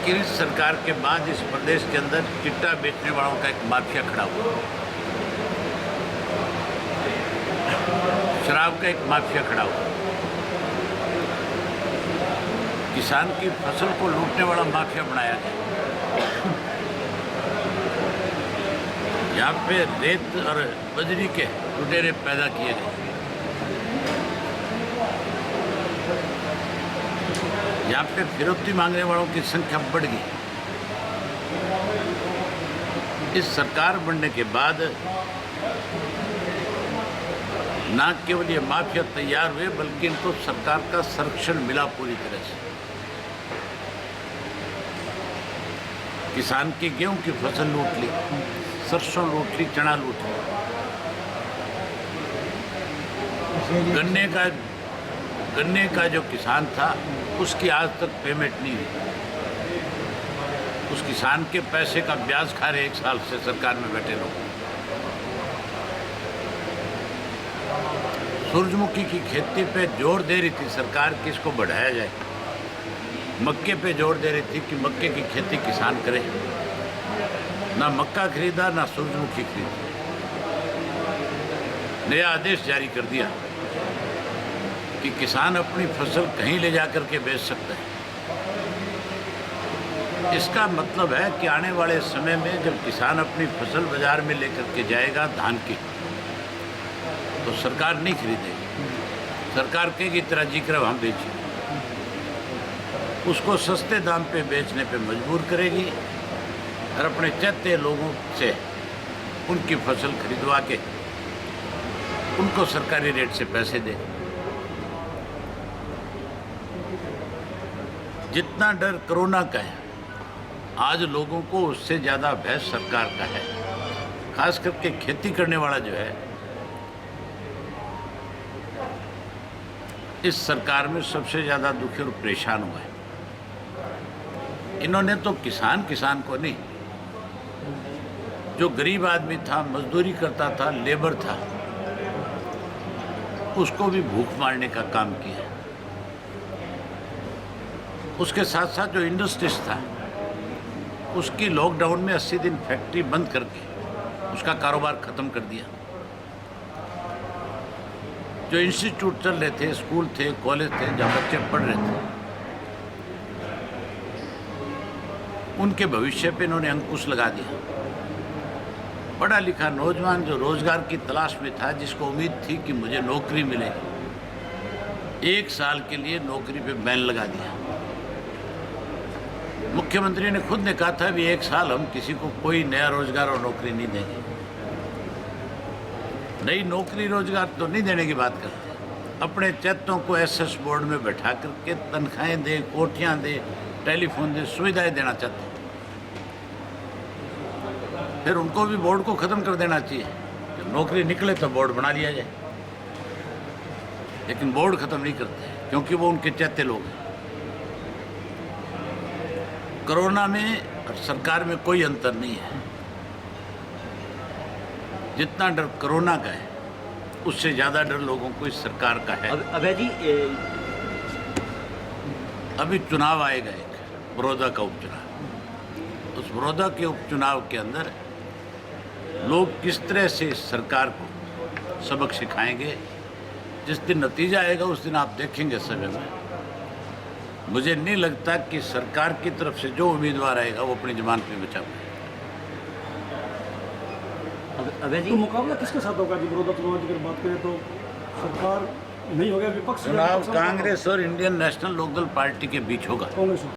लेकिन इस सरकार के बाद इस प्रदेश के अंदर चिट्टा बेचने वालों का एक माफिया खड़ा हुआ, शराब का एक माफिया खड़ा हुआ, किसान की फसल को लूटने वाला माफिया बनाया गया। यहाँ पे रेत और बजरी के लुटेरे पैदा किए गए। यहाँ पे फिरौती मांगने वालों की संख्या बढ़ गई। इस सरकार बनने के बाद न केवल ये माफिया तैयार हुए बल्कि इनको सरकार का संरक्षण मिला पूरी तरह से। किसान की गेहूं की फसल लूट ली, सरसों लूट ली, चना लूट ली, गन्ने का जो किसान था उसकी आज तक पेमेंट नहीं हुई। उस किसान के पैसे का ब्याज खा रहे 1 साल से सरकार में बैठे लोग। सूरजमुखी की खेती पे जोर दे रही थी सरकार कि इसको बढ़ाया जाए, मक्के पे जोर दे रही थी कि मक्के की खेती किसान करे। ना मक्का खरीदा ना सूरजमुखी खरीदी। नया आदेश जारी कर दिया कि किसान अपनी फसल कहीं ले जाकर के बेच सकता है। इसका मतलब है कि आने वाले समय में जब किसान अपनी फसल बाजार में लेकर के जाएगा धान की, तो सरकार नहीं खरीदेगी। सरकार कहेगी तेरा जिक्र हम बेचेंगे, उसको सस्ते दाम पे बेचने पे मजबूर करेगी और अपने चाहते लोगों से उनकी फसल खरीदवा के उनको सरकारी रेट से पैसे दे। जितना डर कोरोना का है, आज लोगों को उससे ज़्यादा भय सरकार का है। खास करके खेती करने वाला जो है, इस सरकार में सबसे ज़्यादा दुखी और परेशान हुआ है। इन्होंने तो किसान को नहीं, जो गरीब आदमी था, मजदूरी करता था, लेबर था, उसको भी भूख मारने का काम किया। उसके साथ साथ जो इंडस्ट्रीज था, उसकी लॉकडाउन में 80 दिन फैक्ट्री बंद करके उसका कारोबार ख़त्म कर दिया। जो इंस्टीट्यूट चल रहे थे, स्कूल थे, कॉलेज थे, जहाँ बच्चे पढ़ रहे थे, उनके भविष्य पे इन्होंने अंकुश लगा दिया। पढ़ा लिखा नौजवान जो रोजगार की तलाश में था, जिसको उम्मीद थी कि मुझे नौकरी मिलेगी, 1 साल के लिए नौकरी पे बैन लगा दिया। मुख्यमंत्री ने खुद ने कहा था भी 1 साल हम किसी को कोई नया रोजगार और नौकरी नहीं देंगे। नई नौकरी रोजगार तो नहीं देने की बात करते, अपने चैतों को एसएस बोर्ड में बैठा करके तनख्वाहें दे, कोठियाँ दे, टेलीफोन दे, सुविधाएं देना चाहते हैं। फिर उनको भी बोर्ड को ख़त्म कर देना चाहिए। जब नौकरी निकले तो बोर्ड बना लिया जाए, लेकिन बोर्ड ख़त्म नहीं करते क्योंकि वो उनके चैते लोग हैं। कोरोना में और सरकार में कोई अंतर नहीं है। जितना डर कोरोना का है, उससे ज़्यादा डर लोगों को इस सरकार का है। अभय जी, अभी चुनाव आएगा, एक बड़ौदा का उपचुनाव। उस बड़ौदा के उपचुनाव के अंदर लोग किस तरह से इस सरकार को सबक सिखाएंगे, जिस दिन नतीजा आएगा उस दिन आप देखेंगे समय में। मुझे नहीं लगता कि सरकार की तरफ से जो उम्मीदवार आएगा वो अपनी जबान पे बचा पाए। अभय जी, तो मुकाबला किसके साथ होगा जी? बड़ौदा चुनाव की अगर बात करें तो सरकार नहीं होगा, विपक्ष चुनाव कांग्रेस और इंडियन नेशनल लोकदल पार्टी के बीच होगा। कांग्रेस